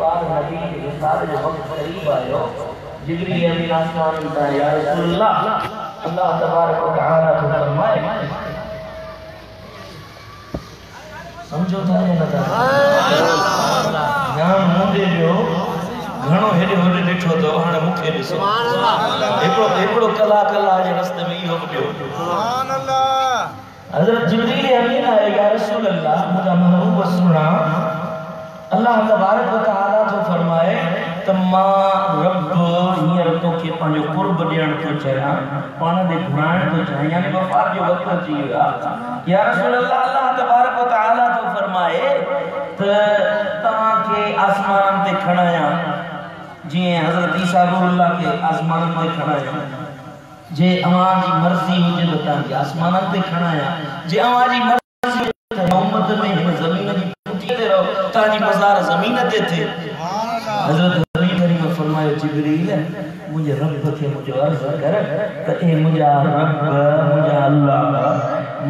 नबी के विसाल जो वक्त करीब आयो जिब्रील अमीन आसमान उठा या रसूलुल्लाह अल्लाह तबारक व तआला को फरमाए समझो था या न था नाम मुंडे जो घणो हेडे होडे ॾिठो तो हाणे मूंखे ॾिसो हिकिड़ो कलाक जे रस्ते में इहो पियो सुभान अल्लाह हज़रत जिब्रील अमीन आए या रसूल अल्लाह मुझा महबूब सुना अल्लाह तबारक व तआला तो फरमाए त मां रब हींअर तोखे पंहिंजो कुर्ब ॾियण थो चाहियां पाण ॾे घुराइण थो चाहियां यानी वफ़ात जो वक़्तु अची वियो आहे या रसूल अल्लाह अल्लाह तबारक व तआला तो फरमाए त तव्हांखे आसमान ते खणायां जीअं हज़रत ईसा रूहुल्लाह खे आसमान ते खणायां जे अव्हांजी मर्ज़ी हुजे त तव्हांखे आसमान ते खणायां जे अव्हांजी मर्ज़ी उम्मत में हिन ज़मीन जी ताजी मज़ार ज़मीन ते थे हज़रत नबी करीम फरमायो जिब्रील मुझे रब खे मुझो अर्ज़ कर त ए मुझा रब मुझा अल्लाह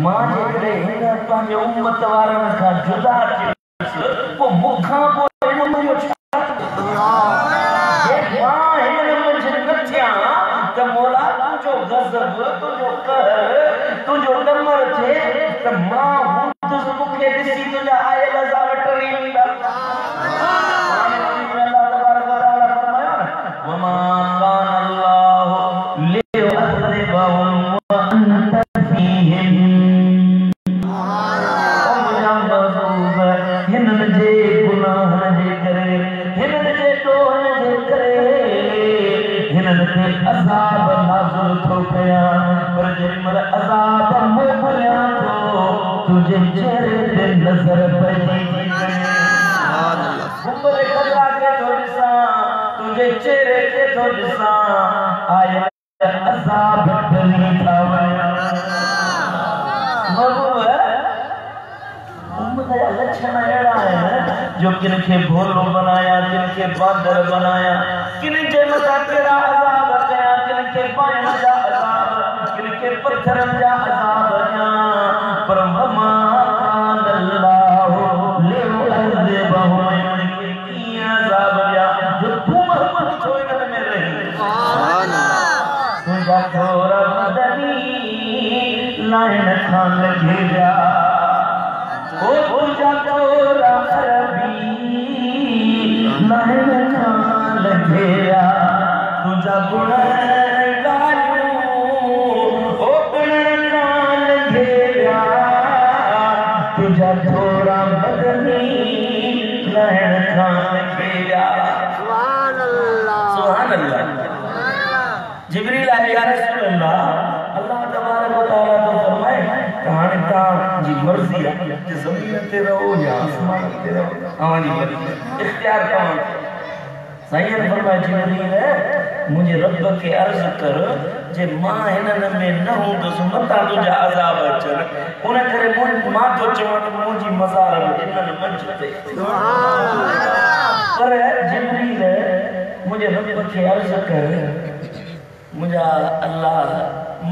मां जेकॾहिं हिन पंहिंजे उम्मत वारनि खां जुदा थियुसि पोइ मूंखां पोइ हिन मुंहिंजो छा जे मां हिन मंझि न थियां त मौला तुंहिंजो गज़ब तुंहिंजो कहर तुंहिंजो ॾमर थिए त मां हूंदुसि मूंखे ॾिसी तुंहिंजा आयल अज़ाब टरी वेंदा वमा कान अल्लाह लियुअज़िबहुम व अंत फीहिम हिननि जे गुनाहनि जे करे हिननि जे ॾोहनि जे करे हिननि ते अज़ाब नाज़िल थो कयां पर जेमल अज़ाब मोकिलियां थो तुझे चेहरे ते नज़र पइजी गुंबद ख़ज़ा के थो ॾिसां तुझे चेहरे के थो ॾिसां आया अज़ाब टरी था वञनि उम्मत जा लक्षण अहिड़ा आहिनि जो किन खे भोलो बनाया किन खे बांदर बनाया किन जे मथां कहिड़ा अज़ाब कया किन खे पाणी जा अज़ाब किन खे पत्थरनि जा अज़ाब ॾियां पर वमा कान अल्लाह लियुअज़िबहुम कीअं अज़ाब ॾियां जो तूं महमूद छो इन्हनि में रही सुभान अल्लाह तुंहिंजा थोरा मदनी लाइन खां लॻी विया ओ तुझा तोरा अरबी लाइन खां लॻेया तुझा गुण ॻाल्हियूं ओ गुणनि खां लॻेया तुझा थोरा बदनी लाइन खां लॻेया सुभान अल्लाह जिब्रील आए या रसूल अल्लाह अल्लाह तबारक व तआला तो फरमाए हाणे तव्हांजी मर्ज़ी आहे कि ज़मीन ते रहो या आसमान ते रहो तव्हांजी मर्ज़ी इख्तियार तव्हां साईं फरमाए जिब्रील मुंहिंजे रब खे अर्ज़ कर जे मां हिननि में न हूंदुसि मथां तुंहिंजा अज़ाब अचनि उन करे मां थो चवां त मुंहिंजी मज़ार में हिननि मंझि ते पर जिब्रील मुंहिंजे रब खे अर्ज़ कर मुझा अल्लाह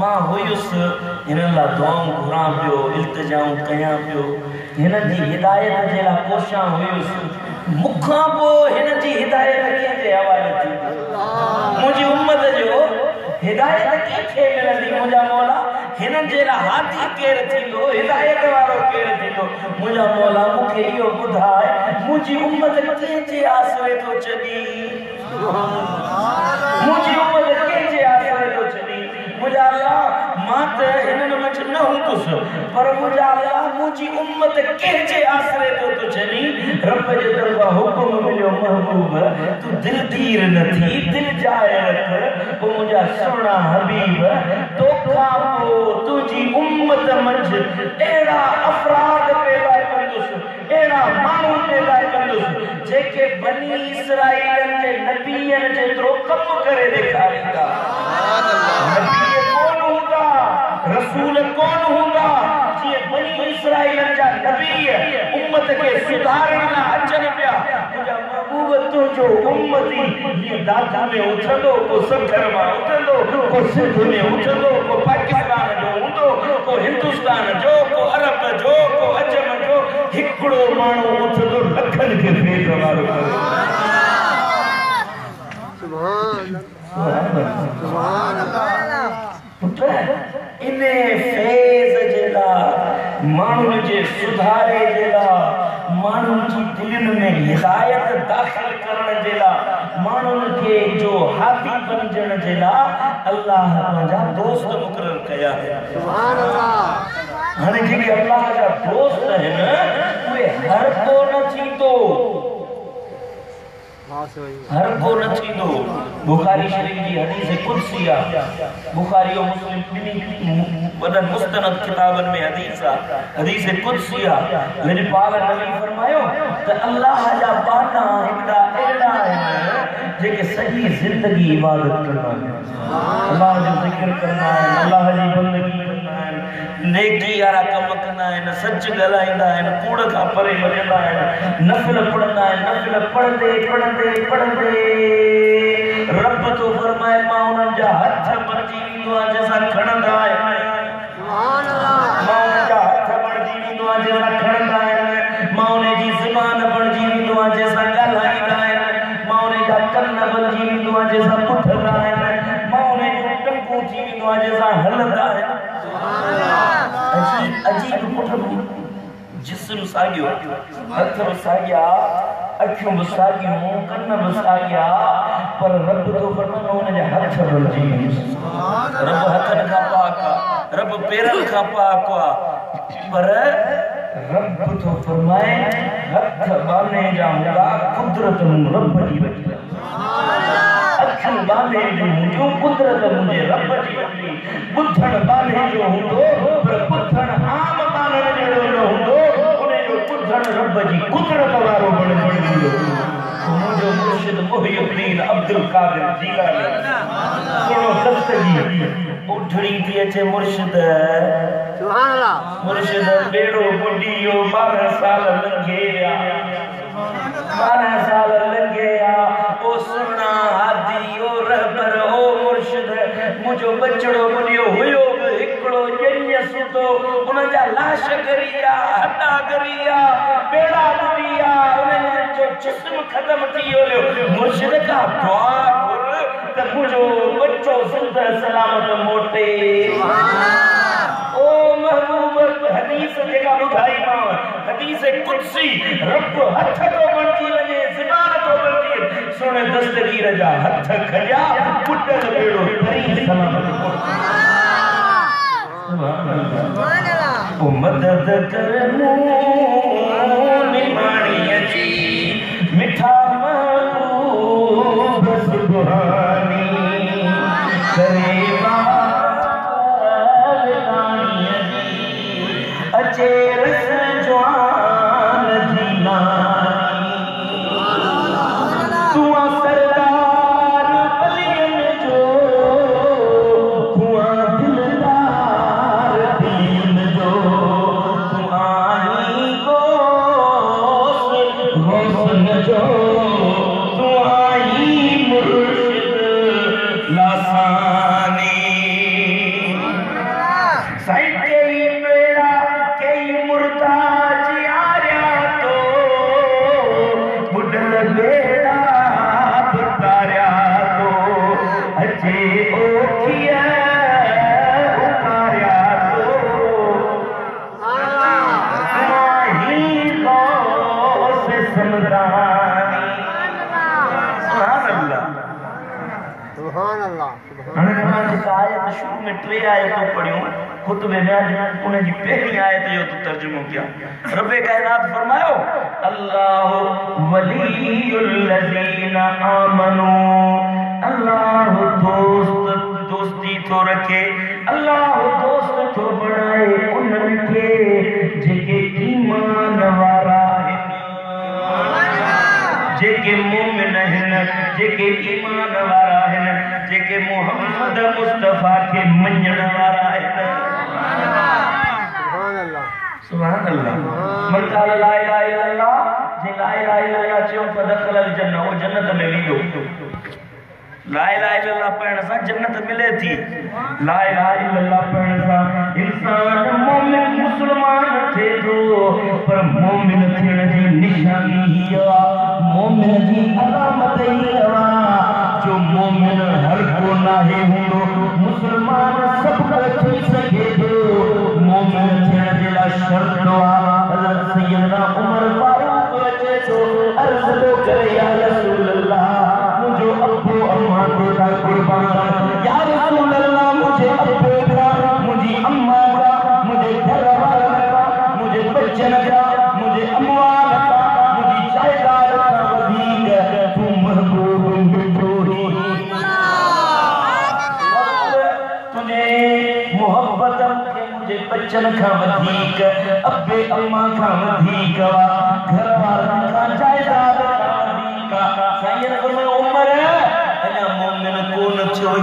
मां हुयुसि हिननि लाइ दुआऊं घुरां पियो इल्तिजाऊं कयां पियो हिन जी हिदायत जे लाइ कोशिशां हुयुसि मूंखां पोइ हिन जी हिदायत कंहिंजे हवाले थी मुंहिंजी उम्मत जो हिदायत कंहिंखे मिलंदी मुंहिंजा मौला हिननि जे लाइ हादी केरु थींदो हिदायत वारो केरु थींदो मुंहिंजा मौला मूंखे इहो ॿुधाए मुंहिंजी उम्मत कंहिंजे आसरे थो छॾी मुंहिंजी उम्मत कंहिंजे आसरे थो छॾी मुंहिंजा अल्लाह मां त हिननि मंझि न हूंदुसि पर मुंहिंजा अल्लाह मुंहिंजी उम्मत कंहिंजे आसरे थो छॾी रब जे तरफ़ां हुकुम मिलियो महबूब तूं दिलगीर न थी दिल जाए रख पोइ मुंहिंजा सुहिणा हबीब तोखां पोइ तुंहिंजी उम्मत मंझि अहिड़ा अफ़राद पैदा कंदुसि अहिड़ा माण्हू पैदा कंदुसि जेके बनी इसराइलनि जे नबीअनि जेतिरो कमु करे ॾेखारींदा नबी कोन हूंदा रसूल कोन हूंदा जीअं बनी इसराइलनि जा नबी उम्मत खे सुधारण लाइ अचनि पिया मुंहिंजा महबूब तुंहिंजो उम्मती जीअं दादा में उथंदो को सखर मां उथंदो को सिंध में उथंदो को पाकिस्तान जो हूंदो को हिंदुस्तान जो को अरब जो को अजम जो हिकिड़ो माण्हू उथंदो लखनि खे फेर वारो करे दाखिल करण जे लाइ माण्हुनि खे जो हाथी बणजण जे लाइ अल्लाह पंहिंजा दोस्त मुक़रर कया आहिनि। सुभान अल्लाह। हाणे जेके अल्लाह जा दोस्त आहिनि उहे हर को न थींदो, हर को न थींदो। बुखारी शरीफ जी हदीस कुदसी आहे, बुखारी और मुस्लिम ॿिन्ही वॾनि मुस्तनद किताबनि में हदीस आहे, हदीस कुदसी आहे। मेरे पाक नबी फरमायो त अल्लाह जा बाना हिकड़ा अहिड़ा आहिनि जेके सॼी ज़िंदगी इबादत कंदा आहिनि, अल्लाह जो ज़िक्र कंदा आहिनि, अल्लाह जी बंदगी कंदा आहिनि, नेकी वारा कम कंदा आहिनि, सच ॻाल्हाईंदा आहिनि, कूड़ खां परे भॼंदा आहिनि, नफ़िल पढ़ंदा आहिनि, नफ़िल पढ़ंदे पढ़ंदे पढ़ंदे रब तो फरमाए मां उन्हनि जा हथ बणजी वेंदो आहे जंहिंसां खणंदा आहिनि। सुभान अल्लाह। मां उन्हनि जा हथ बणजी वेंदो आहे जंहिंसां खणंदा आहिनि, मां उन जी ज़ुबान बणजी वेंदो आहे जंहिंसां ॻाल्हाईंदा आहिनि, मां उन जा कन बणजी वेंदो आहे जंहिंसां ॿुधंदा आहिनि, मां उन जो टंगू थी वेंदो आहे जंहिंसां हलंदा आहिनि। अजीब अजीब पुठ जिस्म साॻियो, हथ बि साॻिया, अखियूं बि साॻियूं, कन बि साॻिया, पर रब तो फरमाए उन जा हथ बणजी वेंदा। रब हथनि खां पाक आहे, रब पेरनि खां पाक आहे, पर रब तो फरमाए हथ बाने जा हूंदा कुदरत रब जी वठी, अखियूं बाने जो हूंदियूं कुदरत मुंहिंजे रब जी वठी, ॿुधण बाने जो हूंदो पर ॿुधण आम बानण जहिड़ो न हूंदो, ॿुधण रब जी कुदरत वारो बणिजंदो। मुंहिंजो मुर्शिद मुहिउद्दीन अब्दुल कादिर जीलानी सुनो दस्तगी उठड़ी थी अचे मुर्शिद। सुभान अल्लाह। मुर्शिद बेड़ो बुढ़ियो 12 साल लंघे विया, 12 साल लंघे विया, ओ सुना हादी ओ रहबर ओ मुर्शिद मुंहिंजो बचड़ो बुढ़ियो हुयो बि हिकिड़ो ॼञ सुतो, उन जा लाश गरिया, हॾा गरिया, बेड़ा बुढ़िया, उन जो जिस्म ख़त्म थी वियो। मुर्शिद का दुआ घुर त मुंहिंजो बच्चो ज़िंदा सलामत मोटे। ओ महबूब हदीस जेका ॿुधाई मां, हदीस कुदसी, रब हथ तो बणजी वञे, ज़बान तो बणजी वञे, सुणे दस्तगीर जा हथ खॼा, पुटल बेड़ो तरी सलामत मोटे। सुभान अल्लाह। ओ मदद कर निमाणीअ जी मिठा महबूब सुभानी करे वाणीअ जी अचे रस जवान जी नानी, तूं सरदार बलियन जो, तूं दिलदार दीन जो, तूं आई गोसन जो, तूं आई मुर्शिद लासानी। साईं कई बेड़ा कई मुर्ताज आया तो बुढ़ल बेड़ा बुतारिया तो अचे ओखिया उतारिया तो माही गौस समदानी। सुभान अल्लाह। सुभान अल्लाह। हाणे मां जेका आयत शुरू में 3 आयतूं पढ़ियूं खुतबे में, उन जी पहली आयत जो तर्जुमो किया। रब्बे कायनात फरमायो अल्लाहु वलियुल लज़ीना आमनू, अल्लाह दोस्ती तो रखे, अल्लाह दोस्त तो बनाए उन्हनि खे जेके ईमान वारा आहिनि, जेके मोमिन आहिनि, जेके ईमान वारा आहिनि, जेके मोहम्मद मुस्तफा के मञण वारा आहिनि। सुभान अल्लाह। सुभान अल्लाह। मन क़ाल ला इलाहा इल्लल्लाह, जे ला इलाहा इल्लल्लाह चयो फदखल जन्नत, वो जन्नत में वेंदो। ला इलाहा इल्लल्लाह पढ़ण सां जन्नत मिले थी। ला इलाहा इल्लल्लाह पढ़ण सां इंसान मोमिन मुस्लमान थे थो, पर मोमिन थियण जी निशानी ही आहे, मोमिन जी अलामत ही आहे। जो मोमिन हर को नाहे हूंदो, मुस्लमान सब थी सघे थो। मोमिन थियण जे लाइ शर्त आहे। हज़रत सैयदना उमर फारूक अचे थो, अर्ज़ थो करे बच्चन खां वधीक अब्बे अम्मा खां वधीक घर वारनि खां जायदाद खां वधीक साईं फरमायो उमर अञा मोमिन कोन थियो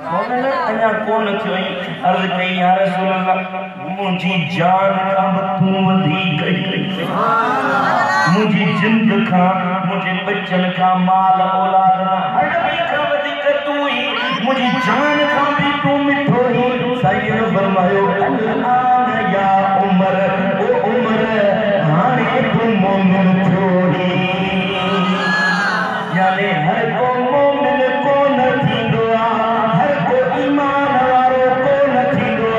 मोमिन अञा कोन थियो अर्ज़ कई या रसूल अल्लाह मुंहिंजी जान खां तूं वधीक मुझे जिंद खा मुझे बच्चन का माल औलाद हर भी का वधिक तू ही मुझे जान खा भी तू मिठो ही साईं फरमायो अल्लाह या उमर ओ उमर हाने तू मोमिन छोड़ी यानी हर को मोमिन को न थींदो हर को ईमान वारो को न थींदो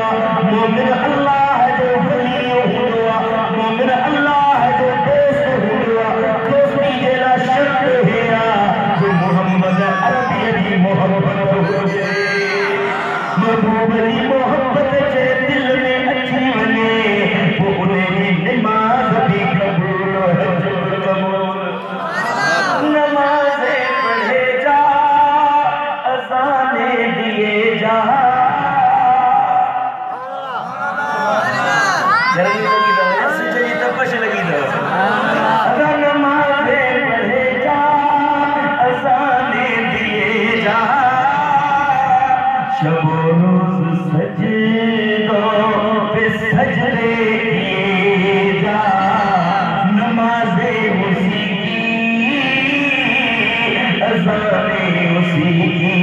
मोमिन अल्लाह जो वली हुंदो मोमिन अल्लाह जो मोहम्मद जे दिल में अची वञे पोइ उनजी निमाज़ बि क़बूल हज बि क़बूल नमाज़ पढ़े जा अज़ाने दिए जा गर्मी लगी रहे सिजरी तपश लगी रहे नमाज़ पढ़े जा अज़ाने दिए जा शबो रोज़ सजदों पे सजदे किए जा नमाज़े उसी की अज़ाने उसी की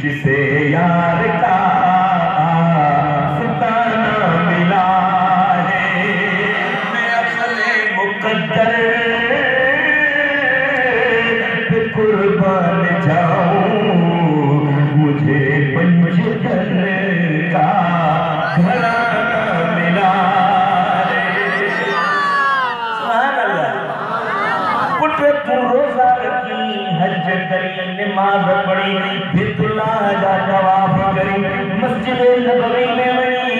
जिसे यार का सितारा मिला है मैं अपने मुक़द्दर पे कुर्बान जाऊं मुझे पंचतन का घराना मिला सुभान अल्लाह पुट तू रोज़ा रखी हज करी नमाज पढ़ी बैतुल्लाह जा तवाफ करी मस्जिद नबवी में वही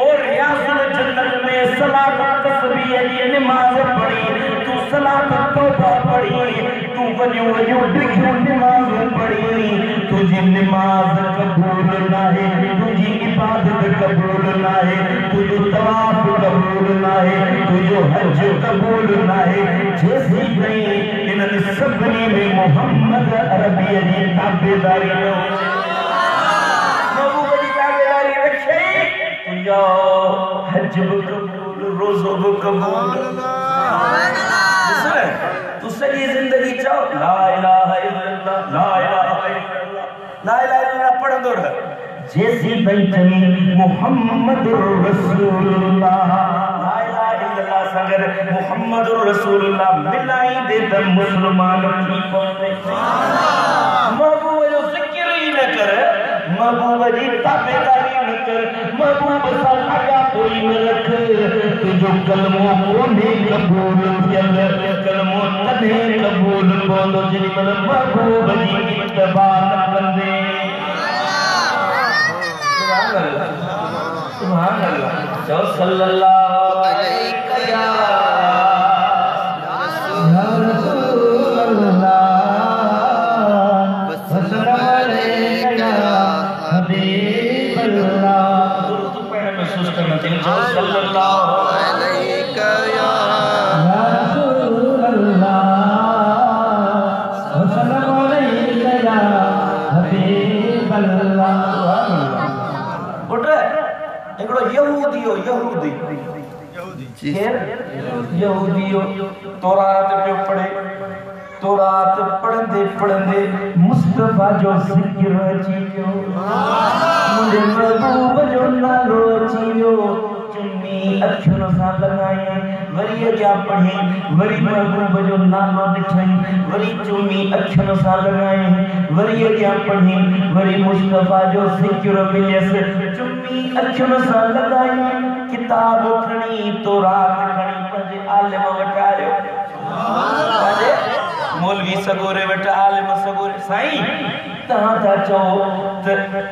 और रियासत जन्नत में सलात तस्बीह की नमाज पढ़ी तू सलात तौबा पढ़ी तू वजू डिघियूं नमाज पढ़ी तुझी नमाज कबूल ना है तुझी इबादत कबूल ना है तुझो तवाफ कबूल ना है तुझो हज कबूल ना है जैसी नहीं इन सभनी में मोहम्मद अरबी जी ताबेदारी महबूब जी ताबेदारी रखे तुझो हज कबूल रोज़ो कबूल तू सॼी ज़िंदगी चओ ला इलाहा इल्लल्लाह ला इलाहा इल्लल्लाह ला इलाहा इल्लल्लाह पढ़ंदो रह जैसी बंचनी मुहम्मदुर रसूलुल्लाह ला इलाहा इल्लल्लाह सगर मुहम्मदुर रसूलुल्लाह मिलाई दे त मुसलमान थी पवे महबूब जो ज़िक्र ही न कर महबूब जी ताबेदारी न कर महबूब सा लगा कोई न रख तुझो कलमो कोने कबूल थियल कलमो तने कबूल बोलो जिन मन महबूब जी इत्तबा न कंदे सुभान अल्लाह सुभान अल्लाह जो सल्लल्लाहु अलैहि या रसूल अल्लाह वसल्लम अलैका हबीब अल्लाह दुरूद पढ़ने महसूस करना चाहिए जो सल्लल्लाहु अलैका या रसूल अल्लाह वसल्लम अलैका या हबीब अल्लाह एकड़ो यहूदियो यहूदी यहूदियो तौरात पे पढ़े तौरात पढ़ंदे पढ़ंदे मुस्तफा जो ज़िक्र अची वियो मुंहिंजे महबूब जो नालो अची वियो चुन्नी अखियुनि सां लॻाई वरी अॻियां पढ़ी वरी महबूब जो नालो ॾिठई वरी चुन्नी अखियुनि सां लॻाई वरी अॻियां पढ़ी वरी मुस्तफा जो ज़िक्र मिलियसि चुन्नी अखियुनि सां लॻाई किताब खणी तौरात खणी पंहिंजे आलिम वटि आयो मौलवी सगोरे वटि आलिम सगोरे साईं तहां था चओ त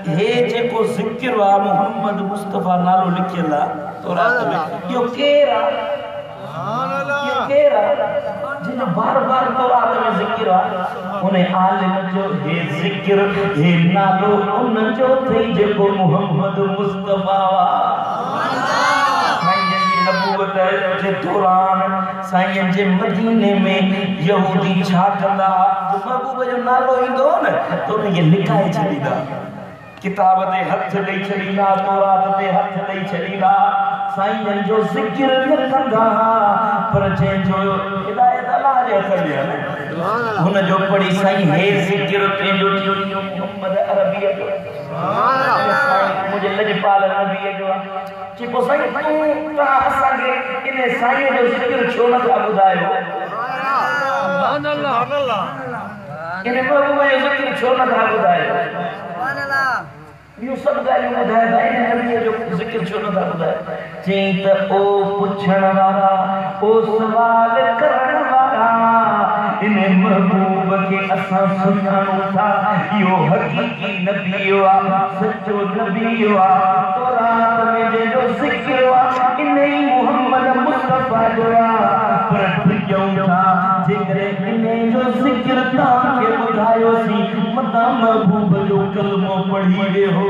हे जेको ज़िक्र आहे मोहम्मद मुस्तफा नालो लिखियल आहे तौरात में इहो केरु आहे सुभान अल्लाह इहो केरु आहे जिन बार बार तौरात में ज़िक्र फ़कीर उन्हें आलिम जो हे ज़िक्र हे नालो उन जो थई जेको मोहम्मद मुस्तफा नबूवत जे दौरान साईं जे मदीने में यहूदी छा कंदा जो महबूब जो नालो ईंदो न तो ये लिखाए छॾींदा किताब ते हथ ॾेई छॾींदा तौरात ते हथ ॾेई छॾींदा साईं जो ज़िक्र न कंदा पर जंहिंजो हिदायत अल्लाह जे हथ में आहे हुन जो पढ़ी साईं हे ज़िक्र पंहिंजो मोहम्मद अरबीअ जो मुझे लजपाल नबीअ जो चइबो साईं तव्हां असांखे इन साईं जो ज़िक्र छो नथा ॿुधायो सुभान अल्लाह इन महबूब जो ज़िक्र छो नथा ॿुधायो सुभान अल्लाह यूं सब ॻाल्हियूं ॿुधाए था इन नबीअ जो ज़िक्र छो नथा ॿुधायो चई त ओ पुछण वारा ओ सवाल करण वारा इन महबूब के असां सुञाणूं था इहो हक़ीक़ी नबी आहे सचो नबी आहे तौरात में जंहिंजो ज़िक्र आहे इन ई मोहम्मद मुस्तफा जो आहे पर टिकियूं था जेकर इन जो ज़िक्र तव्हांखे ॿुधायोसीं मतां महबूब जो कलमो पढ़ी वियो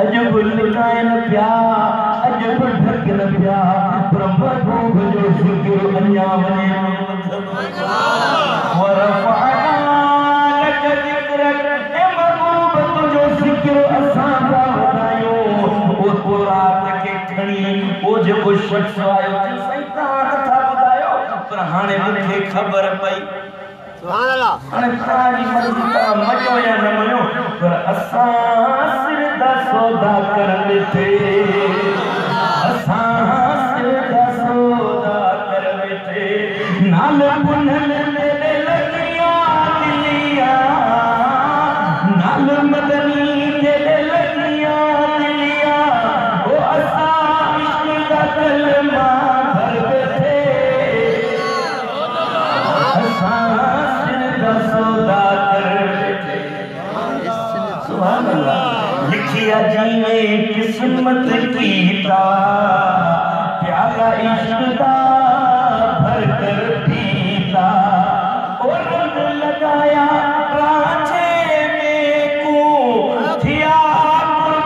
अजब लिखाइन प्या अजब ढकन प्या पर महबूब जो ज़िक्र अञा वञे वरफ़अना लक ज़िक्रक ए महबूब तुंहिंजो ज़िक्र असां था वधायो ओ तौरात खे खणी ओ जेको शख़्स आयो साईं तव्हां नथा ॿुधायो पर हाणे मूंखे ख़बर पई सुभान अल्लाह हाणे तव्हांजी मर्ज़ी तव्हां मञो या न मञो पर असां सिर दा सौदा कर वेठे असां सिर दा सौदा कर वेठे नाल पुनल मेरे लगिया दिलिया नाल मदनी तेरे लगिया दिलिया ओ असां इश्क दा कलमा भर वेठे असां सौदा कर बैठे सुभान अल्लाह लिखिया जीवे किस्मत कीता प्याला इश्क दा भर कर पीता और रंग लगाया रांझे में को थिया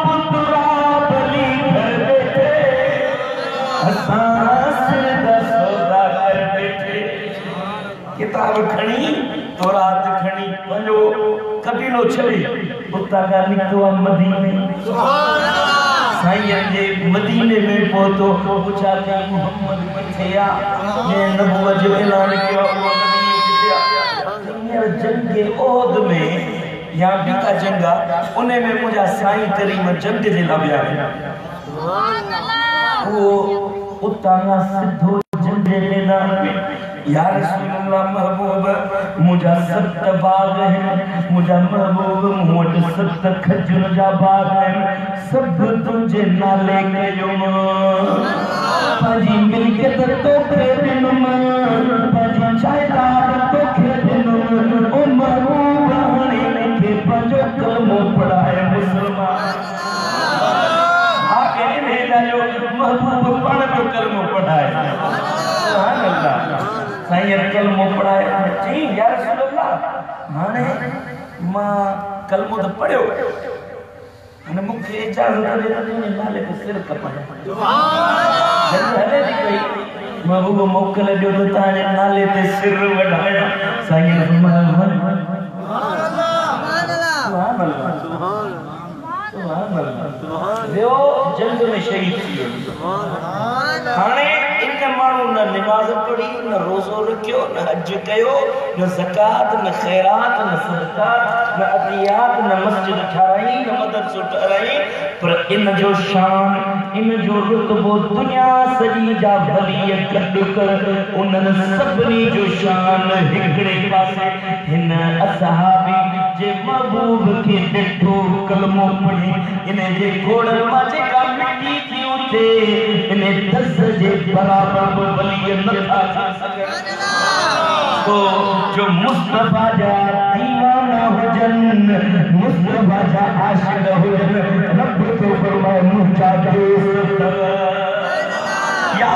पुत्रा बलि कर बैठे असां सिर दा सौदा कर बैठे किताब खणी तौरात खणी वञो कबीलो छॾे उतां खां निकितो मदीने सुभान अल्लाह साईं जे मदीने में पहुतो पुछा त मोहम्मद किथे आहे नबूवत जो ऐलान कयो उहो नबी किथे आहे जंग ओहद में या ॿी का जंग आहे उन में मुंहिंजा साईं करीम जंग जे लाइ विया सुभान अल्लाह उहो उतां खां सिधो जंग जे मैदान में या रसूल अल्लाह महबूब मुझा 7 बाग हैं मुझा महबूब मोट 7 खजूर जा बाग हैं सब तुझे नाले कयो पाजी मिलकत तोखे दिनुम पाजी जायदाद तोखे दिनुम ओ महबूब हाणे के पंजो कलमो पढ़ाए मुसलमान आके ने जो महबूब पाण जो कलमो पढ़ाए सुभान अल्लाह साईं कलमो पढ़ाए चई या रसूल अल्लाह हाणे मां कलमो तो पढ़ियो हाणे मूंखे इजाज़त ॾे त तुंहिंजे नाले ते सिर कपाए सुभान हले थी पई महबूब मोकल ॾियो त तव्हांजे नाले ते सिर वढाया साईं सुभान अल्लाह सुभान अल्लाह सुभान अल्लाह वियो जंग में शहीद थी वियो हाणे इन माण्हू न निमाज़ पढ़ी न रोज़ो रखियो न हज कयो न ज़कात न खैरात न सदक़ात न अतियात न मस्जिद ठाराई न मदरसो ठाराई पर इन जो शान इन जो रुतबो दुनिया सॼी जा वली गॾु कर उन्हनि सभिनी जो शान हिकिड़े पासे हिन असहाबी जे महबूब खे ॾिठो कलमो पढ़ी इन जे घोड़नि मां जेका मिटी थी उथे इन दस जे बराबर वली नथा थी सघनि तो जो मुस्तफा जा दीवाना हुजन मुस्तफा जा आशिक हुजन रब तो फरमाए मुझा दोस्त या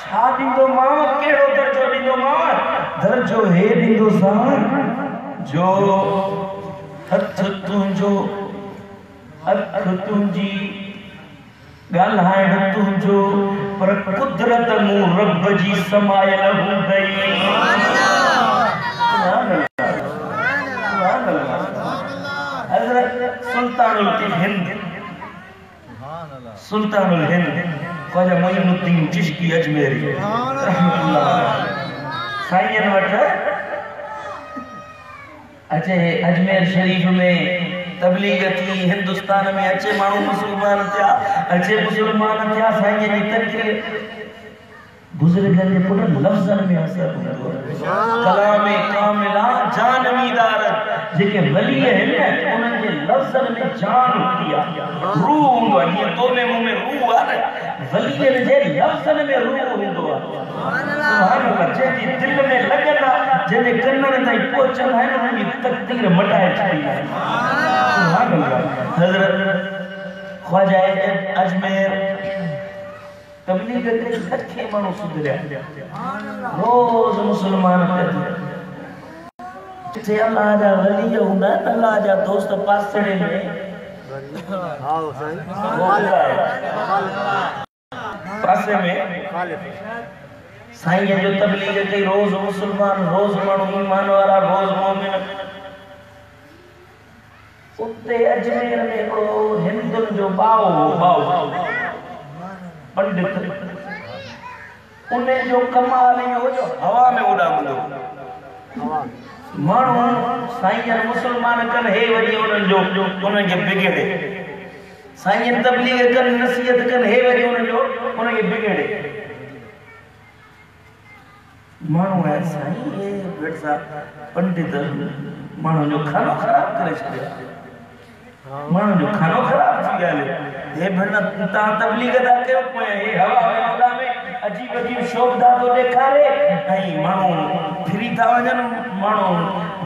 छा दींदो मां केड़ो दर्जो दींदो मां दर्जो हे दींदो सान जो हथ तुंजो अख तुंजी गाल्हाइण तुंजो पर कुदरत मु रब जी समायल हूंदई हज़रत सुल्तानुल हिंद ख्वाजा मोइनुद्दीन चिश्ती अजमेरी साईं वट अचे अजमेर शरीफ में तबलीग थी हिंदुस्तान में अचे मानू मुसलमान थिया अचे मुसलमान थिया साईं जी तकरीर बुजुर्गन जे पुट लफ्ज़न में असर हुंदो कलाम कामिला जानवीदार जेके वली हैं उनन जे लफ्ज़न में जान हुंदी आ रूह हुंदो आहे तो में मुंह में रूह आ वलीन जे लफ्ज़न में रूह हुंदो आ सुभान अल्लाह जे दिल में लगंदा जे कन्नन ताई पहुचंदा है उनकी तकदीर मटाए छड़ी है सुभान अल्लाह हज़रत ख्वाजा अजमेर तबलीग के लखे मानू सुधरिया रोज मुसलमान थे अल्लाह जा वली हुंदा अल्लाह जा दोस्त पासड़े में पासे में साईं जो तबलीग के रोज मुसलमान रोज मानू ईमान वाला रोज मोमिन उते अजमेर में को हिंदुन जो बाओ पंडित उन्हें जो कमाल है वो जो हवा में उड़ावंदो मानू साईं मुसलमान कन हे वरी उन्हन जो उन्हन के बिगड़े साईं तबलीग कन नसीहत कन हे वरी उन्हन के बिगड़े मानू है साईं ये बेटा पंडित मानू जो खानो खराब करे छे मानू जो खानो खराब थी गाले हे भरना ता तबलीग दा के कोई हे हवा हवा में अजीब अजीब शोभदा तो देखारे आई मानू फ्री था वजन मानू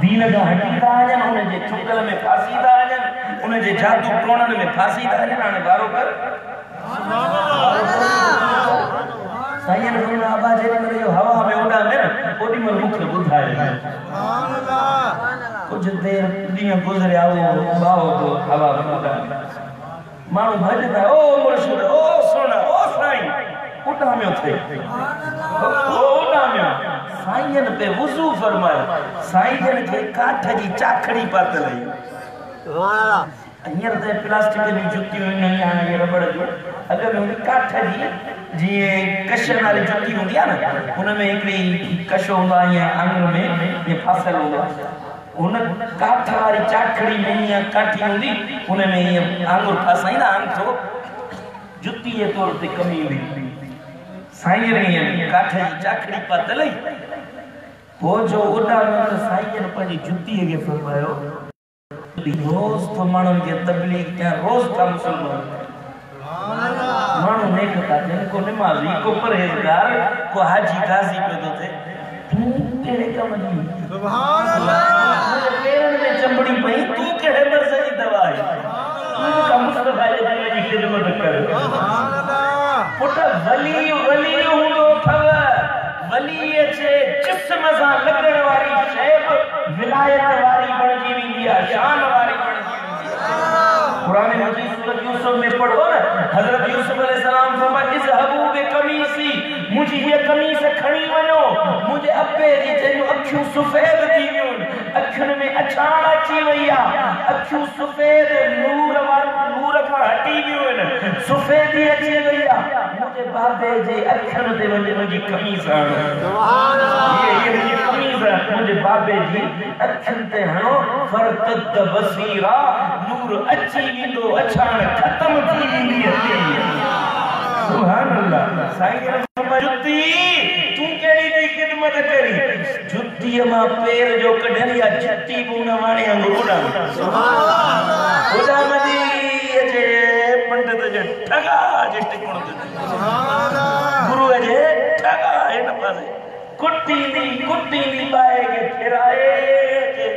दीन दा हटी था वजन उन जे चुगल में फांसी था वजन उन जे जादू टोणन में फांसी था वजन हाने गारो कर साईं ने आबा जे करे हवा में उड़ा में ओडी में मुख बुधाए सुभान अल्लाह कुछ देर दिया गुजरे आओ बाओ तो हवा में उड़ा मानू भजदा ओ मुर्शिद ओ सुन ओ साईं उठा में थे ओ उठा में साईं पे वुजू फरमाए साईं के काठ जी चाखड़ी पातल सुभान अल्लाह अहियर ते प्लास्टिक जी जुत्ती नहीं आ ये रबड़ जो अगर में काठ जी कशन वाली जुत्ती हुंदी आ ना उन में एकड़ी कशो हुंदा या आंगुर में ये फासल हुंदा उन काठ वाली चाखड़ी में या काठी हुंदी उन में ये आंगुर फासाई ना आंग तो जुत्ती ये तौर पे कमी हुई साईं ने काठ जी चाखड़ी पातल वो जो उड़ा में साईं पंहिंजी जुत्ती के फरमायो रोज तो मानव के तबलीग क्या रोज का मुसलमान मानव नेक था जिनको नमाजी को परहेजगार को हाजी गाजी पे तो थे तू केड़े कम जी सुभान अल्लाह मुझे पैरन में चमड़ी पई तू केड़े मर्ज की दवा है तू का मुस्तफा जी खिदमत कर सुभान अल्लाह पुट वली वली हुंदो थव वली छे जिस्म सा लगण वाली शैब विलायत वाली बणजी विंदी आ शान वाली बणजी विंदी आ कुरान मजीद सूरत यूसुफ में पढ़ो ना हजरत यूसुफ अलैहि सलाम फरमाया इज़हबू बिकमीसी मुझे ये कमीज खणी वनो मुझे अब्बे जी तेनु अखियूं सफेद थी वियुन अखियुन में अछाण अची वईया अखियूं सफेद नूर का हटी वियुन सफेदी अची वईया मुझे बाबे जे अखियुन ते वञी मुंहिंजी कमीज हणो सुभान अल्लाह ये कमीज मुझे बाबे जी अखियुन ते हणो फरतद बसीरा नूर अची विंदो अछाण खत्म थी विंदी सुभान अल्लाह साईं ने जुत्ती तू केड़ी दी खिदमत करी जुत्ती मां पैर जो कढलिया जुत्ती बुना वाणी अंगूड़ा सुभान अल्लाह ओदा मदी जे पंडित जे ठगा जे टिकण सुभान अल्लाह गुरु जे ठगा है न पासे कुट्टी दी बाए के फिराए जे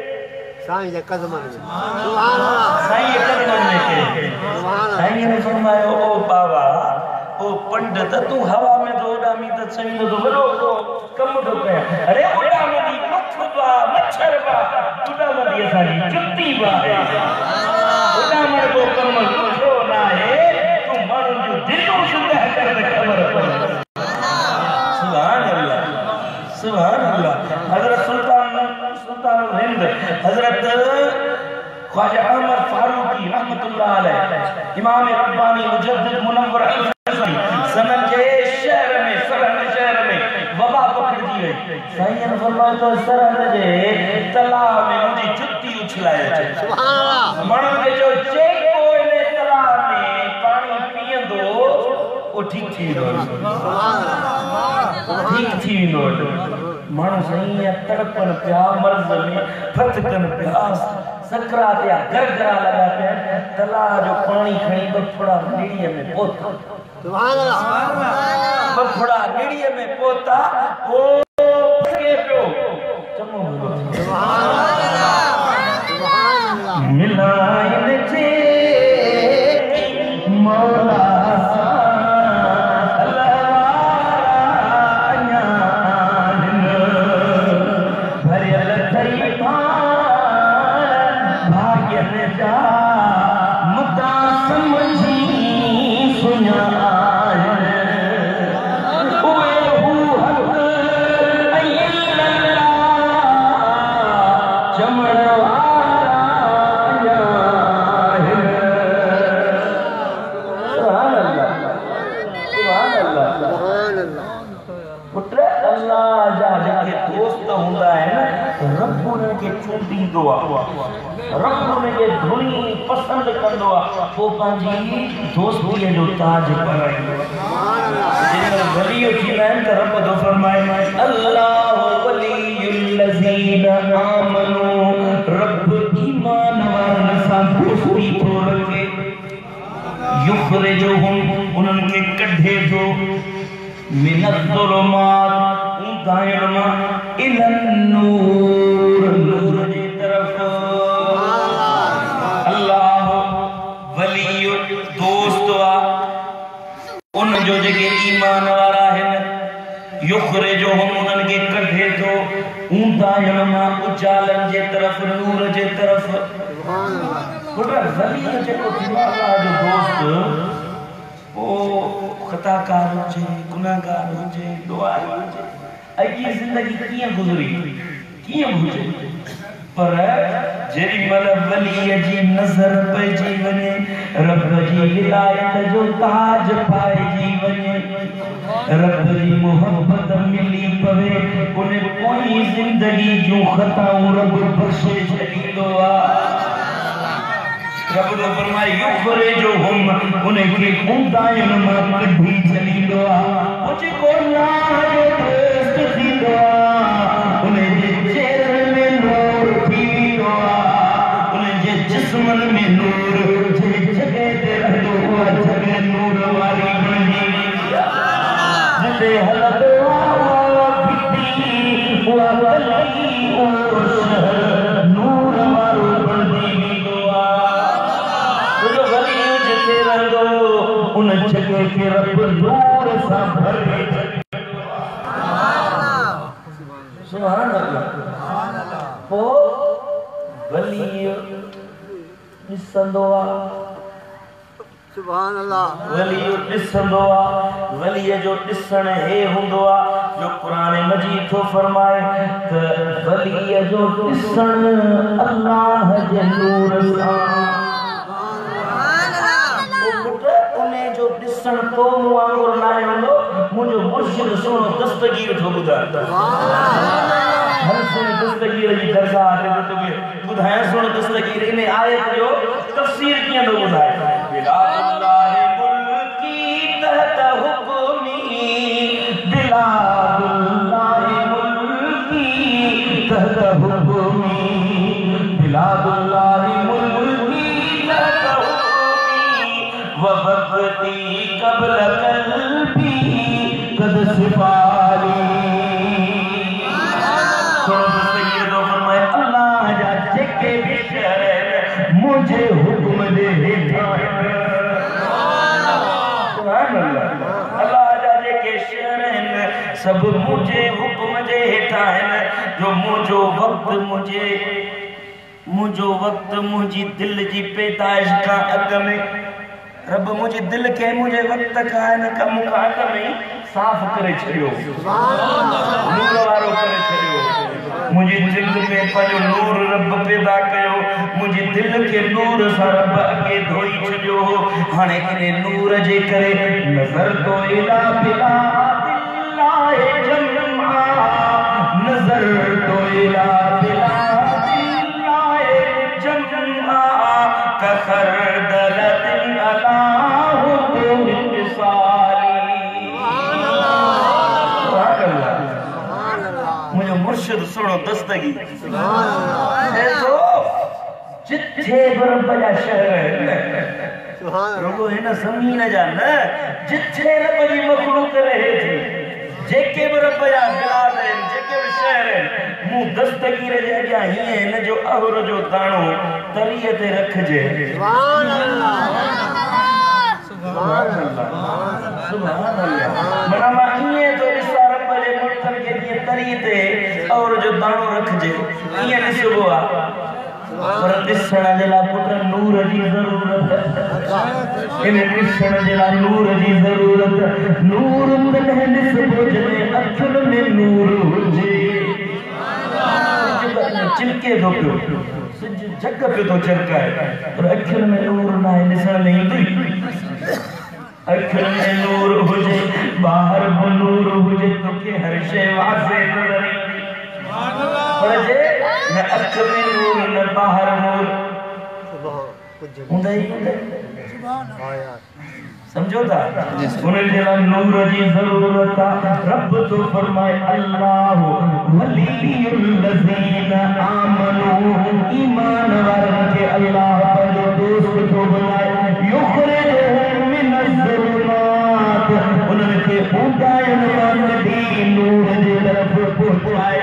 साईं जे कदमन में सुभान अल्लाह साईं जे कदमन में के सुभान अल्लाह साईं ने फरमायो ओ बाबा ओ पंडित तू हवा में तो उड़ामी तो चंद तो बड़ो कम तो पे अरे उड़ामी दी मच्छरवा मच्छरवा उड़ामी दी सारी जुत्ती बा है उड़ामी को कम कुछो ना है तू मानू जो दिल को जिंदा कर दे खबर सुभान अल्लाह हजरत सुल्तान हिंद हजरत ख्वाजा अहमद फारूकी रहमतुल्लाह अलैह इमाम रब्बानी मुजद्दिद मुनव्वर सनन के शहर में सरहद शहर में वबा पकड़जी गई साईं ने फरमाया तो सरहद जे तालाब में मुझी जुत्ती उछलाए सुभान अल्लाह मानो के जो चेक कोने तालाब में पानी पियंदो ओ ठीक थी सुभान अल्लाह ठीक थी मानो साईं तड़पन प्या मर्ज में फतकन प्यास सकरात या गरगरा लगा के तला जो पानी खणी बफड़ा नीड़िए में पोता सुभान अल्लाह बफड़ा नीड़िए में पोता ओ के पियो चमो सुभान अल्लाह मिलाइन जे मौला पसंद कंदो वो पंजी दोस्ती जो ताज कराई सुभान अल्लाह वली थींदा त रब तो फरमाए अल्लाह वलियुल लज़ीना आमनू रब ईमान वारन सां दोस्ती तो रखे युखरिजुहुम उनके कढे दो मिनज़्ज़ुलुमात उदायरमा इलन नूर नूर की तरफ उन जो जगे ईमान वाला है युखरिजुहुम उनन के कढे तो ऊंधा यलमा उजालन जे तरफ नूर जे तरफ सुभान अल्लाह बुढ़ा वली जेको दीवाना जो दोस्त ओ खताकार हुजे गुनाहगार हुजे दुआई हुजे अगी जिंदगी किए गुजरी किए हुजे पर जेरी मल वली जी नजर पे जी वने रब जी विलायत जो ताज पाए जी वने रब जी मोहब्बत मिली पवे कोने कोई जिंदगी जो खताऊं रब बख्शे छडींदो आ रब तो फरमाए युखरिजुहुम उनके खुदायन मां कढी छडींदो आ मुझे को ना जो दोस्त थींदो आ उन जे चेहरे में नूर थींदो आ उन जे जिस्मन में नूर जे जगह ते रहंदो आ जगह नूर वाली बणजी जिते हलंदो आ बिती उहा गली ओ शहर नूर वारो बणजी वेंदो आ जो वली जिते रहंदो उन जगह के रब नूर सां भरे सुभान अल्लाह पो वली ॾिसंदो आहे सुभान अल्लाह वली ॾिसंदो आहे वलीअ जो ॾिसण हे हूंदो आहे जो क़ुरान मजीद थो फरमाए त वलीअ जो ॾिसण अल्लाह जे नूर सां जो ॾिसण तो मूं वांगुरु न हूंदो मुंहिंजो मुर्शिद सुहिणो दस्तगीर थो ॿुधाए हर सुहिणी दस्तगीर जी दरगाह ते तोखे ॿुधायां सुहिणो दस्तगीर इन आयत जो तफ़सीर कीअं थो ॿुधाए बिलादुल्लाहि मुल्की तहत हुक्मी बिलादुल्लाहि मुल्की तहत हुक्मी बिलादुल्लाहि मुल्की तहत हुक्मी वबती कब्ल कल्बी कद सिफाली मुझे हुक्म दे सुभान अल्लाह सब मुझे हुक्म जे हेठा है जो मुझो वक्त मुझी दिल जी पैदाइश का अग में रब मुझे दिल के मुझे वक्त का न कम काट में साफ करे छड़ियो नूर वारो करे छड़ियो मुझे दिल में पंहिंजो नूर रब पैदा कयो मुझे दिल के नूर सां रब अगे धोई छड़ियो हाणे इन नूर जे करे नज़र तो इला बिला दिलाए जमा नज़र तो इला बिला दिलाए जमा कखर दलत अलाहु मिसाली मुझे मुर्शिद सुनो दस्तगी ऐसो जिथे रब जा शहर रुगो है ना ज़मीन जा न जिथे रब जी मखलूक रहे थी जेके भी रब जा बिलाद है जेके भी शहर है मुंह दस्तगीर जे अॻियां हीअं हिन जो अहुर जो दाणो तरीअ ते रखिजे सुभान अल्लाह सुभान अल्लाह माना हीअं तो ॾिसां रब जे मुल्कनि खे जीअं तरीअ ते अहुर जो दाणो रखिजे कीअं ॾिसबो आहे पर ॾिसण जे लाइ पुट नूर जी ज़रूरत इन ॾिसण जे लाइ नूर जी ज़रूरत नूर तॾहिं ॾिसबो जॾहिं अखियुनि में नूर हुजे चिमके थो पियो सिज जग पियो थो चमकाए पर अखियुनि में नूर न आहे ॾिसण में ईंदी अखियुनि में नूर हुजे ॿाहिरि बि नूर हुजे तोखे हर शइ वाज़े नज़र ईंदी पर जे न अख में नूर न बाहर नूर हुंदई समझो था उन जे लाइ नूर जी ज़रूरत आहे रब तो फरमाए अल्लाह वलियुल लज़ीना आमनू ईमान वारनि खे अल्लाह पंहिंजो दोस्त थो बनाए युखरिजुहुम मिनज़्ज़ुलुमात उन्हनि खे ॿुधाइण मां कढी नूर जे तरफ़ पहुचाए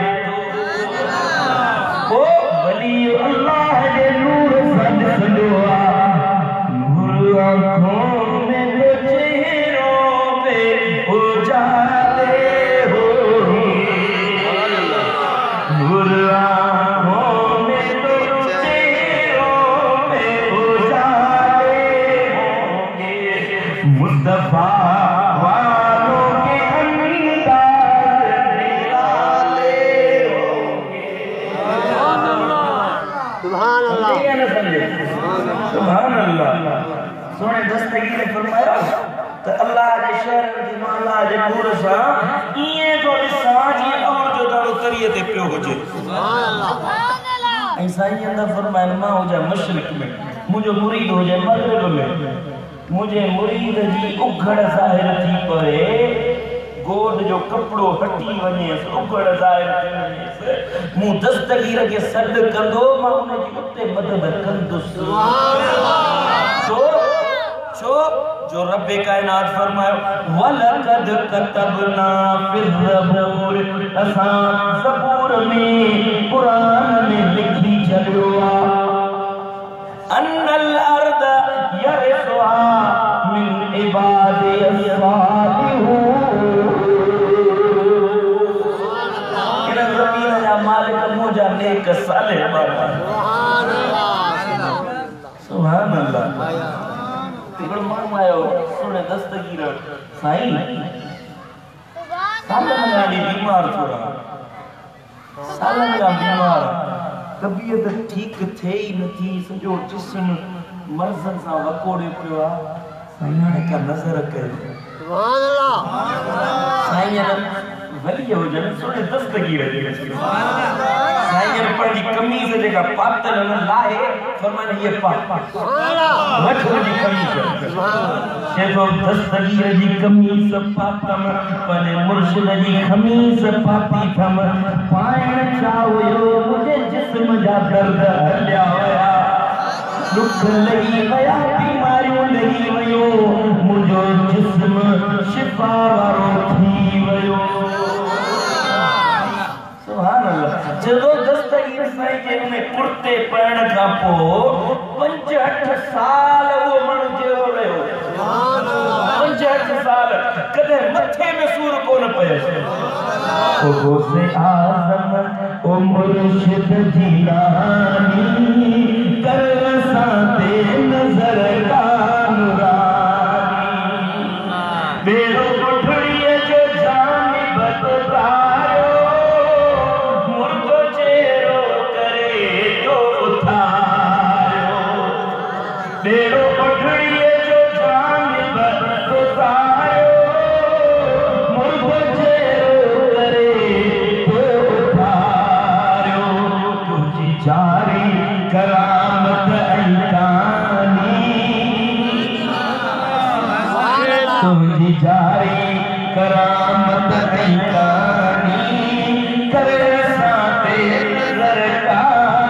ओ वली अल्लाह जे नूर सां ॾिसंदो आहे नूर आंखों में तो चेहरों पे उजाले हो नूर आंखों में तो चेहरों पे उजाले होंगे मुस्तफा वालों के अंदाज़ निराले होंगे सुभान अल्लाह सुभान अल्लाह सोने दस्तगीर फरमाया तो अल्लाह जे शहर की माला जे नूर सा इए तो ॾिसां जीअं और जो दाणो तरीअ ते पियो हुजे सुभान अल्लाह ऐं साईं अंदर फरमाइनि मां हुजां मशरिक़ में मुंहिंजो मुरीद हुजे मग़रिब में मुझे मुरीद जी उघड़ ज़ाहिर थी पए गोद जो कपड़ो हटी वञे उघड़ ज़ाहिर थी वञे मूं दस्तगीर खे सॾु कंदो मां उन जी उते मदद कंदुसि सुभान अल्लाह छो जो रब कायनात फरमायो वलक़द कतबना फिर ज़बूर असां ज़बूर में कुरान में लिखी छॾियो अन्नल अर्द यरिसुहा मिन इबादी अस्सालिहून इन ज़मीन जा मालिक मुंहिंजा नेक सालिह बाबा सुभान अल्लाह हिकिड़ो माण्हू आयो सुणे दस्तगीर साईं सालनि खां बीमार थोरा सालनि खां बीमार तबियत ठीक थे ही नथी सॼो जिस्म मर्ज़नि सां वकोड़ियो पियो आहे साईं हाणे का नज़र कयो सुभान अल्लाह साईं वली हुजनि सुणे दस्तगीर साईं पंहिंजी कमीज़ जेका पातल लाहे फरमाइनि हीअ पात वठ मुंहिंजी कमीज़ चए थो दस्तगीर जी कमीज़ पातम पंहिंजे मुर्शिद जी खमीज़ पाती थम पाइण छा हुयो मुंहिंजे जिस्म जा दर्द हलिया हुया दुख लही विया बीमारियूं लही वियो मुंहिंजो जिस्म शिफ़ा वारो थी वियो सुभान अल्लाह जदों दस्तगीर साईं जे में कुर्ते पाइण खां पोइ 5-8 साल वो माण्हू जेरो रहियो सुभान अल्लाह 5-8 साल कदे मथे में सूर कोन पयो ओ गौसे आजम ओ मुर्शिद जीलानी कर साते नजर का नुरानी बेड़ो कोठड़िए जो जान बतलायो मुर्गो चेरो करे तो उठायो बेड़ो कोठड़िए जो जान बतलायो मुर्गो चेरो करे तो उठायो तुझी जारी करामत ऐतानी तुझी जारी करामत ऐतानी कर साते नजर का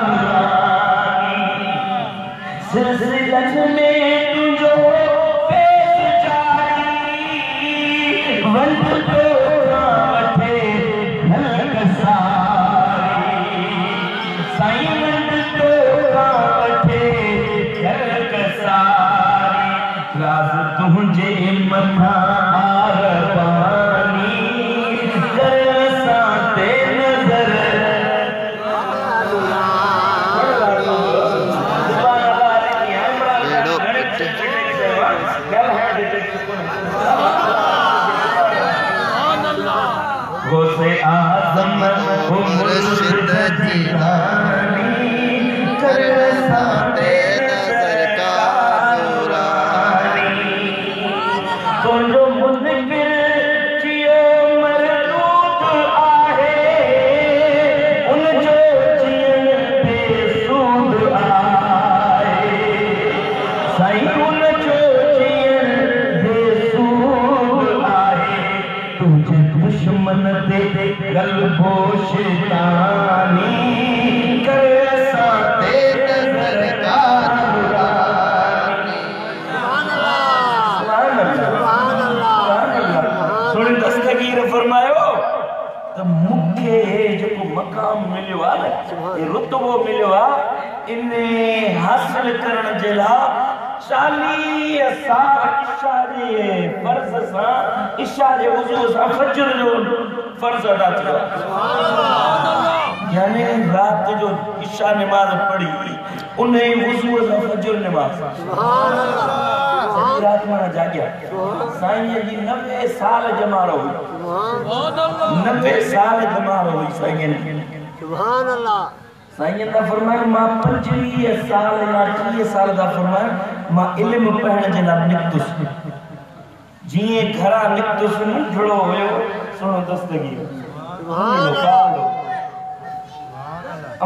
नुरानी सिलसिलत में तुझो पेश जारी वंद को वठे हलक सारी साईं वंद को वठे हलक सारी राज तुझे मथा आरबानी कर साते नजर गौसे आजम ओ मुर्शिद जीलानी कर साते नजर का नुरानी सोजो मुनकिर जियो मरदूत आहे उन जो जियन बेसूद आहे साईं उन जो जियन बेसूद आहे तुझे दुश्मन दे गलबो शैतानी कर साते नजर का नुरानी सुन दस्तगीर फरमायो तो मुखे जो मकाम मिलियो आहे ये रुतबो मिलियो आहे इने हासिल करण जे लाइ 40 साल इशारे फर्ज सा इशारे वुजू सा फजर जो फर्ज अदा थियो यानी रात जो इशा नमाज पढ़ी उन्हें वुजू सा फजर नमाज रात में जागया साईं जी 90 साल जमारो हुई 90 साल जमारो हुई साईं सुभान अल्लाह साईं दा फरमाया मां 25 साल या 30 साल दा फरमाया मां इल्म पढ़ण जे लाइ निकतुस जिए घरा निकतुस नंढड़ो हुयो सुनो दस्तगीर सुभान अल्लाह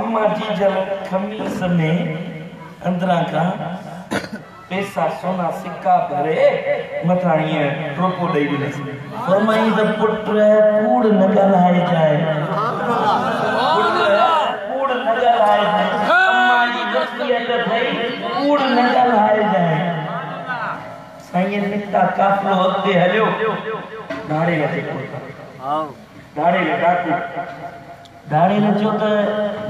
अम्मा जी जल खमीस में अंदरा का पैसा सोना सिक्का भरे मथाणीअ टोपो ॾेई ॾिनसि फरमाई त पुट कूड़ न ॻाल्हाए जाए कूड़ न ॻाल्हाए जाए अम्मा जी वसीयत भई कूड़ न ॻाल्हाए जाए साईं निकता काफ़िलो अॻिते हलियो दाड़े लॻे दाड़े लॻा दाड़े न चयो त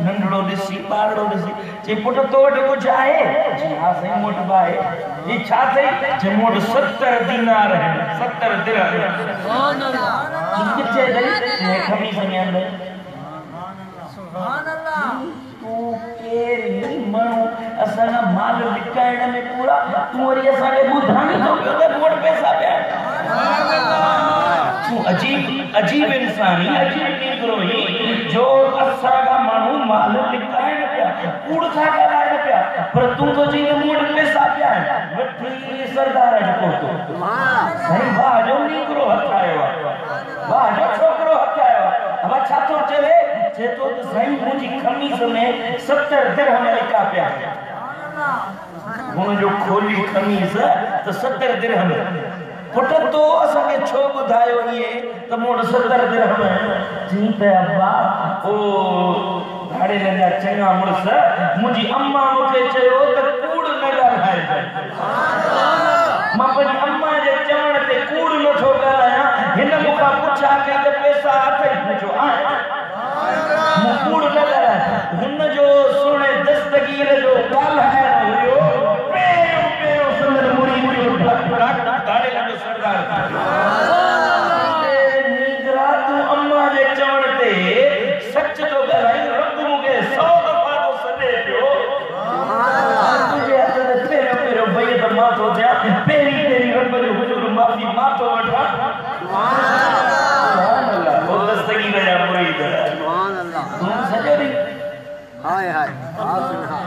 नंढड़ो ॾिसी ॿारड़ो ॾिसी चई पुट तो वटि कुझु आहे जी हा साईं मूं वटि बि आहे जी छा अथई जे मूं वटि 70 दीनार आहिनि 70 दिरहम किथे अथई खमीस में आंदे सुभान अल्लाह तूं केरु माण्हू असांजा माल विकाइण में पूरा तूं वरी असांखे ॿुधाए थो पियो त मूं वटि पैसा पिया तूं अजीब इंसानी अजीब नींदरोही जो असांजा माण्हू माल विकाइण पिया कूड़ था ॻाल्हाइण पिया पर तूं तो जी मूं वटि पैसा पिया आहिनि वठी सरदार अॼु पहुतो साईं वाह जो नींदरो हथ आयो आहे वाह जो छोकिरो हथ आयो आहे अब छा थो चवे चए थो त साईं मुंहिंजी खमीस में 70 दिरहम लिका पिया हुन जो खोली खमीस त 70 दिरहम पुट तो असांखे छो ॿुधायो इहे त मूं वटि 70 दिरहम जी त अब्बा ओ भाड़े जा चङा मुड़स मुंहिंजी अम्मा मूंखे चयो त कूड़ न ॻाल्हाइजे मां पंहिंजी अम्मा जे चवण ते कूड़ नथो ॻाल्हायां हिन मूंखां पुछा कई त पैसा अथई जो आहे मूं कूड़ न ॻाल्हायां हुन जो सुहिणे दस्तगीर जो ॻाल्हाइण हुयो पहिरियों संदर मुड़ी मुड़ी दाड़े लॻो सरदार नींदरा मातो वठा सुभान अल्लाह वो दस्तगीर या मुरीद सुभान अल्लाह तुम सजो दी हाय हाय